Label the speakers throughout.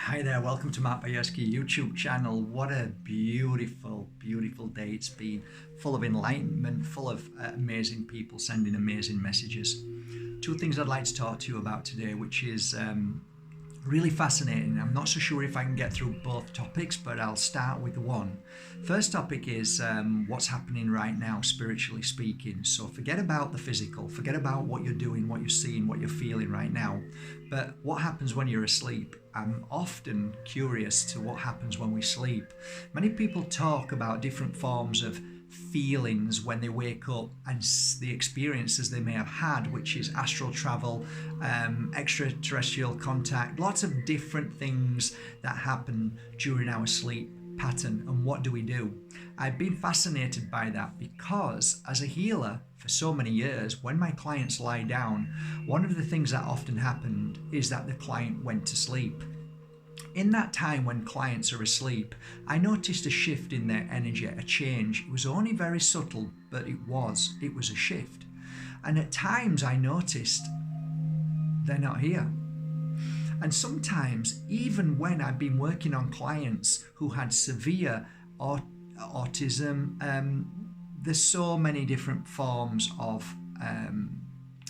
Speaker 1: Hi there, welcome to Bajerski YouTube channel. What a beautiful, beautiful day it's been. Full of enlightenment, full of amazing people sending amazing messages. Two things I'd like to talk to you about today, which is really fascinating. I'm not so sure if I can get through both topics, but I'll start with one. First topic is what's happening right now, spiritually speaking. So forget about the physical, forget about what you're doing, what you're seeing, what you're feeling right now. But what happens when you're asleep? I'm often curious to what happens when we sleep. Many people talk about different forms of feelings when they wake up and the experiences they may have had, which is astral travel, extraterrestrial contact, lots of different things that happen during our sleep pattern. And what do we do? I've been fascinated by that because as a healer for so many years, when my clients lie down, one of the things that often happened is that the client went to sleep. In that time when clients are asleep, I noticed a shift in their energy, a change. It was only very subtle, but it was a shift. And at times I noticed they're not here. And sometimes, even when I've been working on clients who had severe autism, there's so many different forms of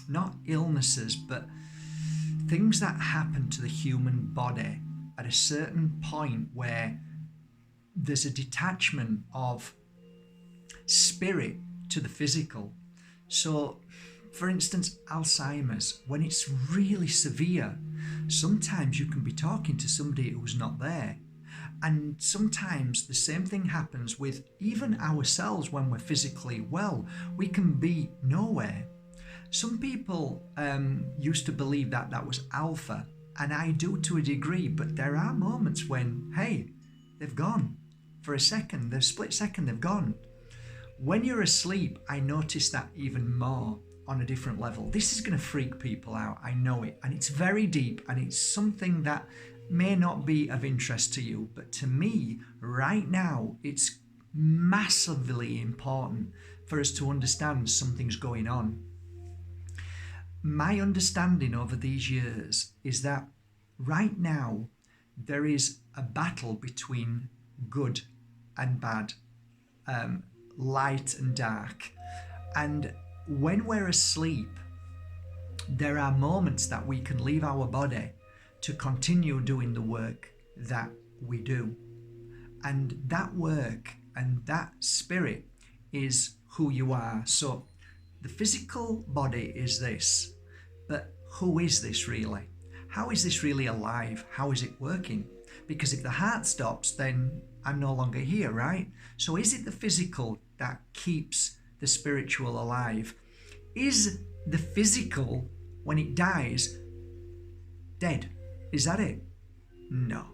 Speaker 1: not illnesses, but things that happen to the human body at a certain point where there's a detachment of spirit to the physical. So, for instance, Alzheimer's, when it's really severe, sometimes you can be talking to somebody who's not there. And sometimes the same thing happens with even ourselves when we're physically well. We can be nowhere. Some people used to believe that that was alpha, and I do to a degree, but there are moments when, hey, they've gone. For a second, the split second, they've gone. When you're asleep, I notice that even more on a different level. This is going to freak people out, I know it, and it's very deep, and it's something that may not be of interest to you, but to me, right now, it's massively important for us to understand something's going on. My understanding over these years is that right now there is a battle between good and bad, light and dark. And when we're asleep, there are moments that we can leave our body to continue doing the work that we do. And that work and that spirit is who you are. So the physical body is this, but who is this really? How is this really alive? How is it working? Because if the heart stops, then I'm no longer here, right? So is it the physical that keeps the spiritual alive? Is the physical, when it dies, dead? Is that it? No.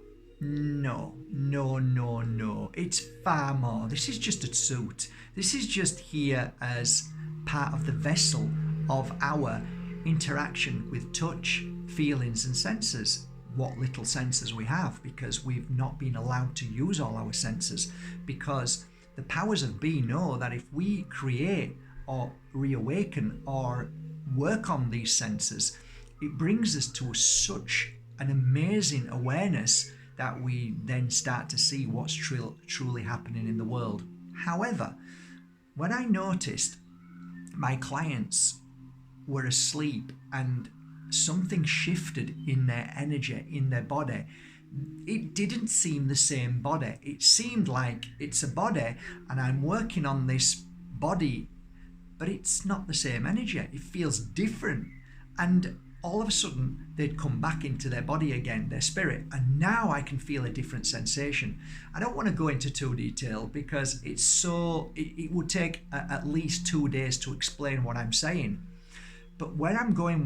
Speaker 1: It's far more. This is just a suit. This is just here as part of the vessel of our interaction with touch, feelings and senses. What little senses we have, because we've not been allowed to use all our senses, because the powers of being know that if we create or reawaken or work on these senses, it brings us to such an amazing awareness that we then start to see what's truly happening in the world. However, when I noticed my clients were asleep and something shifted in their energy, in their body, it didn't seem the same body. It seemed like it's a body and I'm working on this body, but it's not the same energy. It feels different. And all of a sudden they'd come back into their body again, their spirit, and now I can feel a different sensation. I don't want to go into too detail because it would take at least 2 days to explain what I'm saying. But where I'm going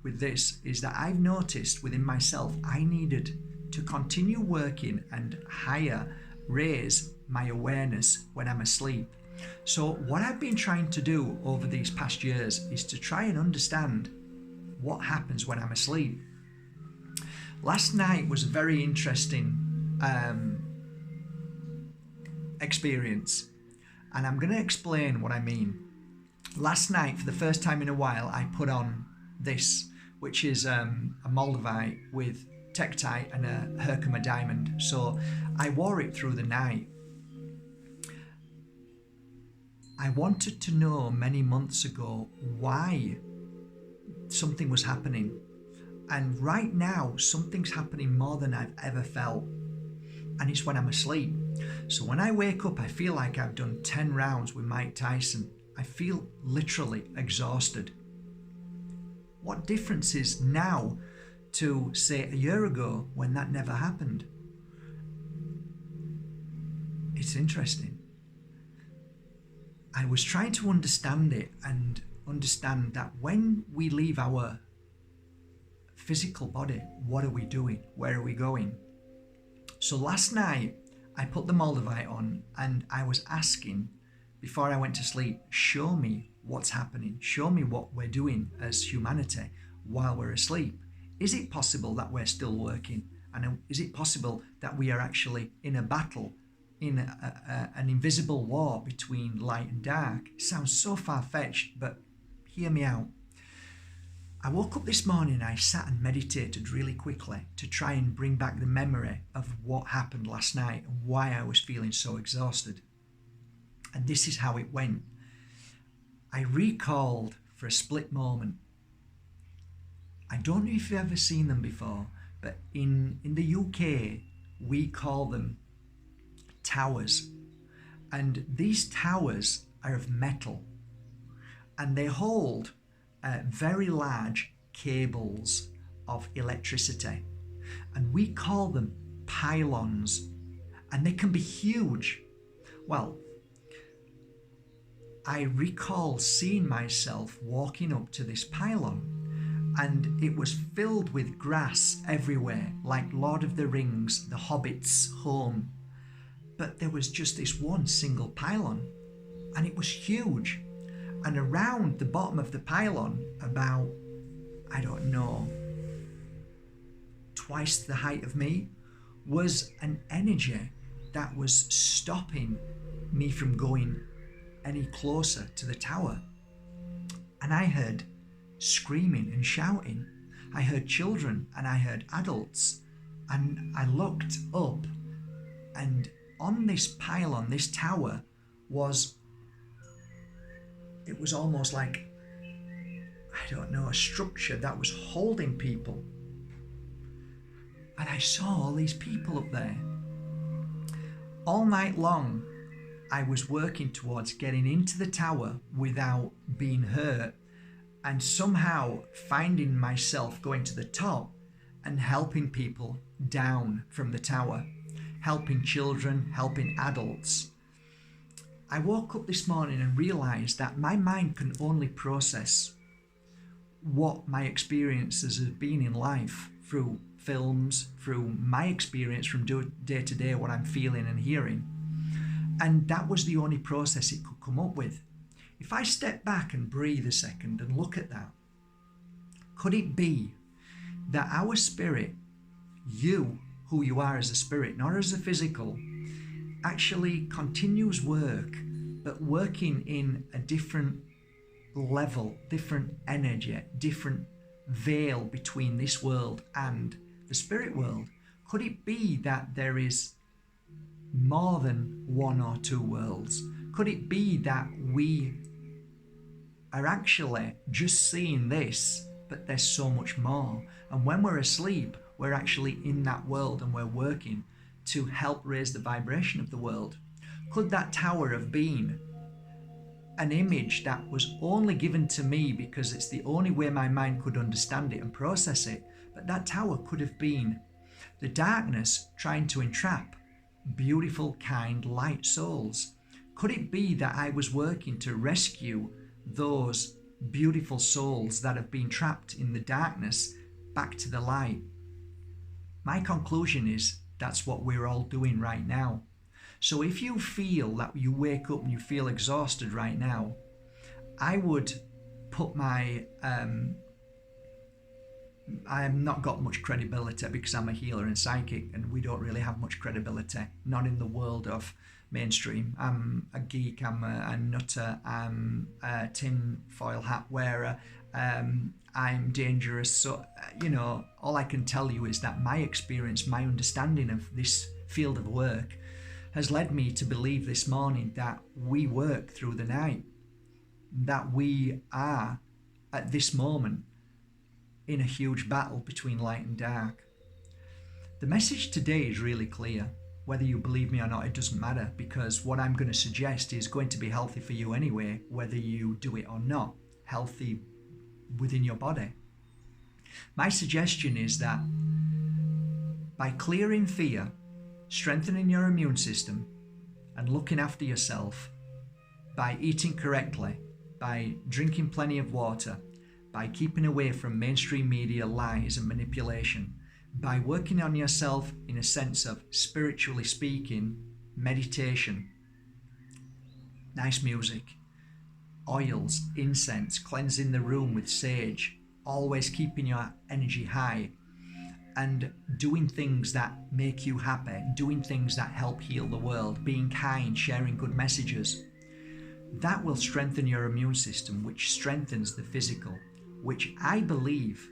Speaker 1: with this is that I've noticed within myself I needed to continue working and raise my awareness when I'm asleep. So what I've been trying to do over these past years is to try and understand what happens when I'm asleep. Last night was a very interesting experience, and I'm going to explain what I mean. Last night, for the first time in a while, I put on this, which is a Moldavite with Tektite and a Herkimer diamond. So I wore it through the night. I wanted to know many months ago why something was happening. And right now, something's happening more than I've ever felt. And it's when I'm asleep. So when I wake up, I feel like I've done 10 rounds with Mike Tyson. I feel literally exhausted. What difference is now to, say, a year ago when that never happened? It's interesting. I was trying to understand it and understand that when we leave our physical body, what are we doing? Where are we going? So last night, I put the Moldavite on and I was asking, before I went to sleep, show me what's happening. Show me what we're doing as humanity while we're asleep. Is it possible that we're still working? And is it possible that we are actually in a battle, in an invisible war between light and dark? It sounds so far-fetched, but hear me out. I woke up this morning, I sat and meditated really quickly to try and bring back the memory of what happened last night and why I was feeling so exhausted. And this is how it went. I recalled for a split moment. I don't know if you've ever seen them before, but in the UK, we call them towers. And these towers are of metal and they hold very large cables of electricity. And we call them pylons, and they can be huge. Well, I recall seeing myself walking up to this pylon, and it was filled with grass everywhere, like Lord of the Rings, the Hobbit's home. But there was just this one single pylon, and it was huge. And around the bottom of the pylon, about, I don't know, twice the height of me, was an energy that was stopping me from going any closer to the tower. And I heard screaming and shouting. I heard children and I heard adults. And I looked up, and on this pylon, this tower, it was almost like, I don't know, a structure that was holding people. And I saw all these people up there. All night long, I was working towards getting into the tower without being hurt, and somehow finding myself going to the top and helping people down from the tower, helping children, helping adults. I woke up this morning and realised that my mind can only process what my experiences have been in life through films, through my experience from day to day, what I'm feeling and hearing. And that was the only process it could come up with. If I step back and breathe a second and look at that, could it be that our spirit, you, who you are as a spirit, not as a physical, actually continues work, but working in a different level, different energy, different veil between this world and the spirit world? Could it be that there is more than one or two worlds? Could it be that we are actually just seeing this, but there's so much more? And when we're asleep, we're actually in that world and we're working to help raise the vibration of the world. Could that tower have been an image that was only given to me because it's the only way my mind could understand it and process it? But that tower could have been the darkness trying to entrap beautiful, kind, light souls. Could it be that I was working to rescue those beautiful souls that have been trapped in the darkness back to the light? My conclusion is that's what we're all doing right now. So if you feel that you wake up and you feel exhausted right now, I would put my I have not got much credibility because I'm a healer and psychic, and we don't really have much credibility, not in the world of mainstream. I'm a geek, I'm a nutter, I'm a tin foil hat wearer, I'm dangerous. So, all I can tell you is that my experience, my understanding of this field of work has led me to believe this morning that we work through the night, that we are at this moment in a huge battle between light and dark. The message today is really clear. Whether you believe me or not, it doesn't matter, because what I'm going to suggest is going to be healthy for you anyway, whether you do it or not. Healthy within your body. My suggestion is that by clearing fear, strengthening your immune system, and looking after yourself, by eating correctly, by drinking plenty of water, by keeping away from mainstream media lies and manipulation, by working on yourself in a sense of, spiritually speaking, meditation, nice music, oils, incense, cleansing the room with sage, always keeping your energy high, and doing things that make you happy, doing things that help heal the world, being kind, sharing good messages. That will strengthen your immune system, which strengthens the physical, which I believe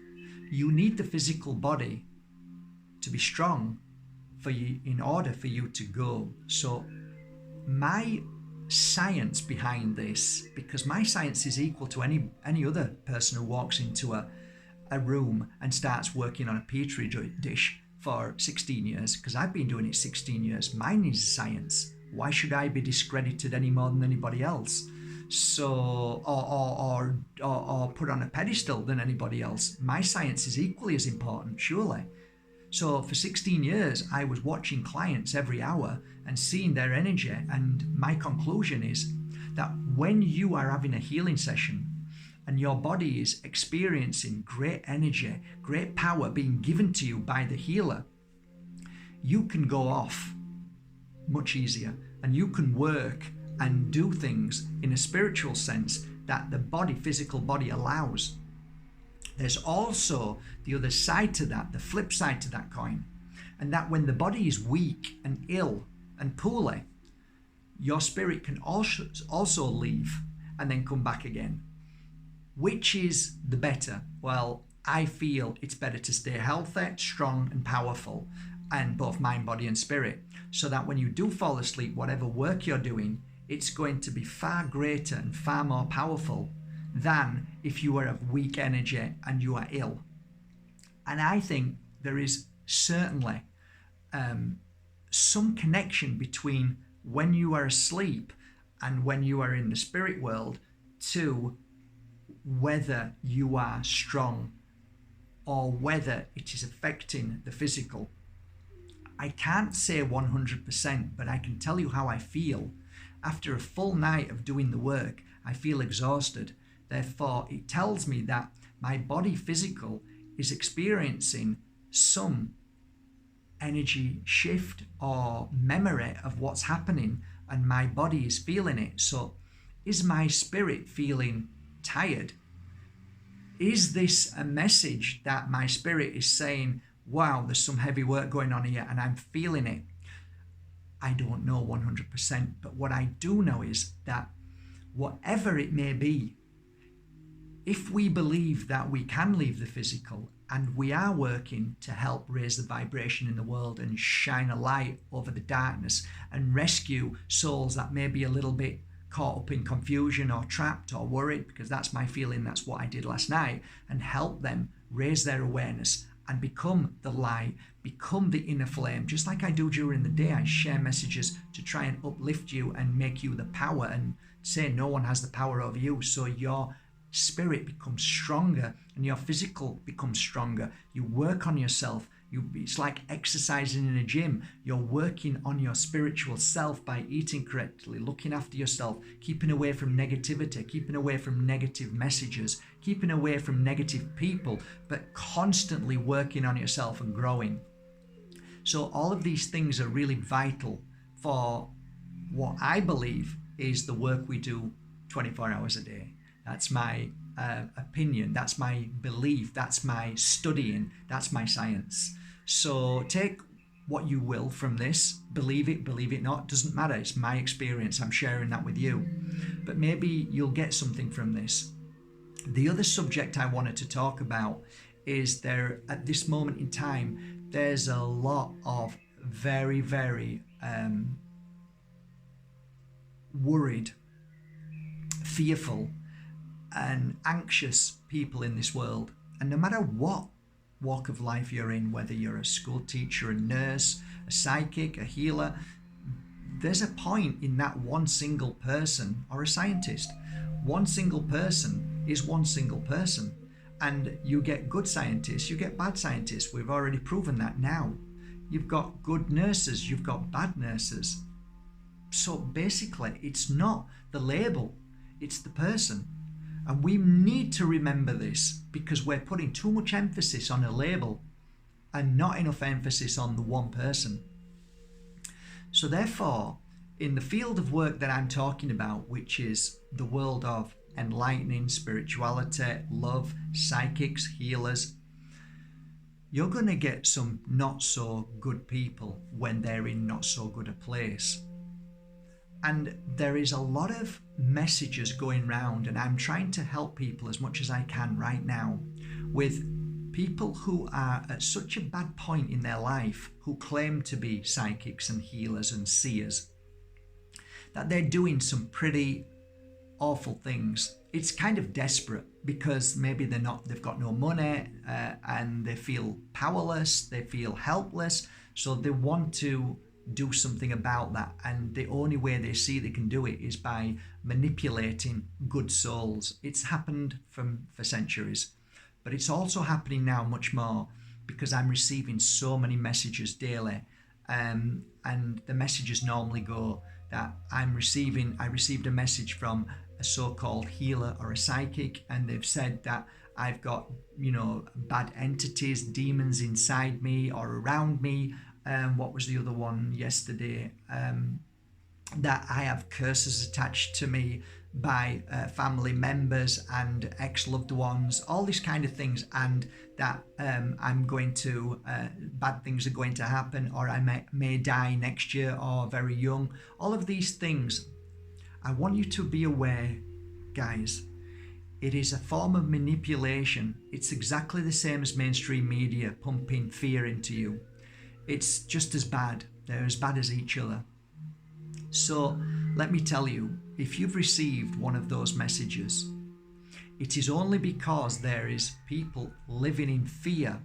Speaker 1: you need the physical body to be strong for you, in order for you to go. So my science behind this, because my science is equal to any other person who walks into a room and starts working on a petri dish for 16 years, because I've been doing it 16 years. Mine is science. Why should I be discredited any more than anybody else? So, or put on a pedestal than anybody else? My science is equally as important, surely. So for 16 years, I was watching clients every hour and seeing their energy. And my conclusion is that when you are having a healing session and your body is experiencing great energy, great power being given to you by the healer, you can go off much easier, and you can work and do things in a spiritual sense that the physical body allows. There's also the other side to that, the flip side to that coin, and that when the body is weak and ill and poorly, your spirit can also leave and then come back again. Which is the better? Well, I feel it's better to stay healthy, strong and powerful, and both mind, body and spirit, so that when you do fall asleep, whatever work you're doing, it's going to be far greater and far more powerful than if you are of weak energy and you are ill. And I think there is certainly some connection between when you are asleep and when you are in the spirit world to whether you are strong or whether it is affecting the physical. I can't say 100%, but I can tell you how I feel. After a full night of doing the work, I feel exhausted. Therefore, it tells me that my body physical is experiencing some energy shift or memory of what's happening, and my body is feeling it. So, is my spirit feeling tired? Is this a message that my spirit is saying, wow, there's some heavy work going on here and I'm feeling it? I don't know 100%, but what I do know is that whatever it may be, if we believe that we can leave the physical and we are working to help raise the vibration in the world and shine a light over the darkness and rescue souls that may be a little bit caught up in confusion or trapped or worried, because that's my feeling, that's what I did last night, and help them raise their awareness and become the light, become the inner flame. Just like I do during the day, I share messages to try and uplift you and make you the power and say no one has the power over you, so your spirit becomes stronger and your physical becomes stronger. You work on yourself. It's like exercising in a gym. You're working on your spiritual self by eating correctly, looking after yourself, keeping away from negativity, keeping away from negative messages, keeping away from negative people, but constantly working on yourself and growing. So all of these things are really vital for what I believe is the work we do 24 hours a day. That's my opinion, that's my belief, that's my studying, that's my science. So take what you will from this, believe it not, doesn't matter, it's my experience, I'm sharing that with you. But maybe you'll get something from this. The other subject I wanted to talk about is there, at this moment in time, there's a lot of very, very worried, fearful, and anxious people in this world. And no matter what walk of life you're in, whether you're a school teacher, a nurse, a psychic, a healer, there's a point in that one single person, or a scientist. One single person is one single person. And you get good scientists, you get bad scientists. We've already proven that now. You've got good nurses, you've got bad nurses. So basically, it's not the label, it's the person. And we need to remember this, because we're putting too much emphasis on a label and not enough emphasis on the one person. So therefore, in the field of work that I'm talking about, which is the world of enlightening, spirituality, love, psychics, healers, you're going to get some not so good people when they're in not so good a place. And there is a lot of messages going round, and I'm trying to help people as much as I can right now with people who are at such a bad point in their life, who claim to be psychics and healers and seers, that they're doing some pretty awful things. It's kind of desperate, because maybe they've got no money, and they feel powerless, they feel helpless, so they want to do something about that, and the only way they see they can do it is by manipulating good souls. It's happened for centuries, but it's also happening now much more, because I'm receiving so many messages daily, and the messages normally go that I received a message from a so-called healer or a psychic, and they've said that I've got, bad entities, demons inside me or around me. What was the other one yesterday? That I have curses attached to me by family members and ex-loved ones, all these kind of things, and that I'm going to, bad things are going to happen, or I may die next year or very young. All of these things, I want you to be aware, guys. It is a form of manipulation. It's exactly the same as mainstream media pumping fear into you. It's just as bad. They're as bad as each other. So let me tell you, if you've received one of those messages, it is only because there is people living in fear,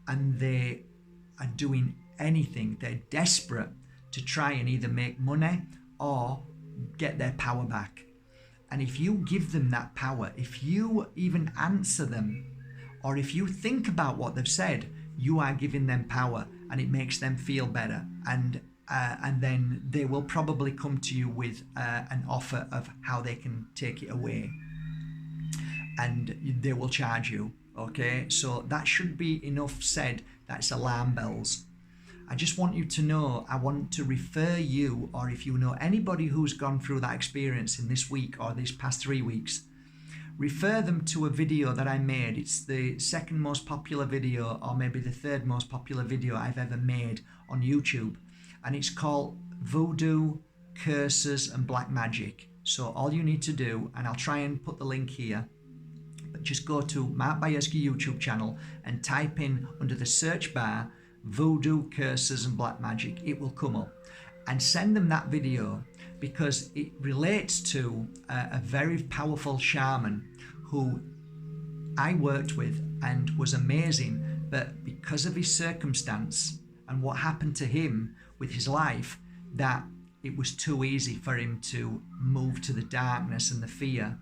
Speaker 1: and they are doing anything. They're desperate to try and either make money or get their power back. And if you give them that power, if you even answer them, or if you think about what they've said, you are giving them power, and it makes them feel better. And then they will probably come to you with an offer of how they can take it away, and they will charge you. Okay, so that should be enough said. That's alarm bells. I just want you to know, I want to refer you, or if you know anybody who's gone through that experience in this week or these past 3 weeks, refer them to a video that I made. It's the second most popular video, or maybe the third most popular video I've ever made on YouTube. And it's called Voodoo, Curses and Black Magic. So all you need to do, and I'll try and put the link here, but just go to Mark Bajerski YouTube channel and type in under the search bar, Voodoo, Curses and Black Magic. It will come up. And send them that video, because it relates to a very powerful shaman who I worked with and was amazing, but because of his circumstance and what happened to him with his life, that it was too easy for him to move to the darkness and the fear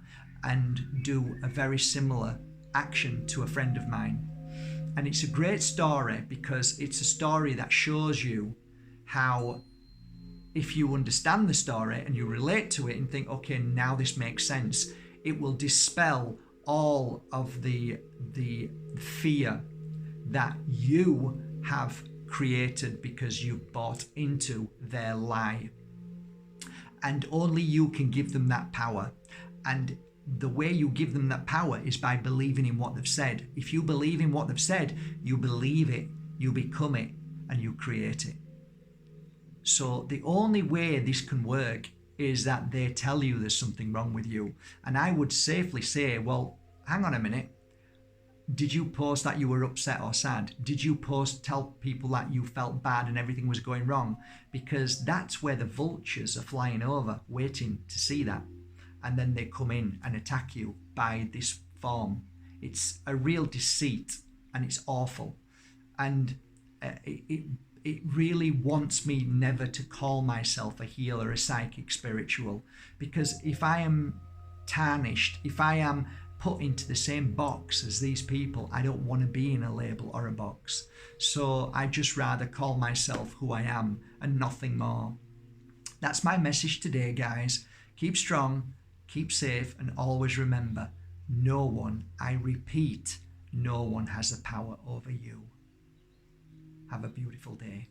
Speaker 1: and do a very similar action to a friend of mine. And it's a great story, because it's a story that shows you how, if you understand the story and you relate to it and think, okay, now this makes sense, it will dispel all of the fear that you have created because you've bought into their lie. And only you can give them that power. And the way you give them that power is by believing in what they've said. If you believe in what they've said, you believe it, you become it, and you create it. So the only way this can work is that they tell you there's something wrong with you. And I would safely say, well, hang on a minute. Did you post that you were upset or sad? Did you tell people that you felt bad and everything was going wrong? Because that's where the vultures are flying over, waiting to see that. And then they come in and attack you by this form. It's a real deceit, and it's awful. And it really wants me never to call myself a healer, a psychic spiritual, because if I am tarnished, if I am put into the same box as these people, I don't want to be in a label or a box. So I just rather call myself who I am and nothing more. That's my message today, guys. Keep strong, keep safe, and always remember, no one, I repeat, no one has the power over you. Have a beautiful day.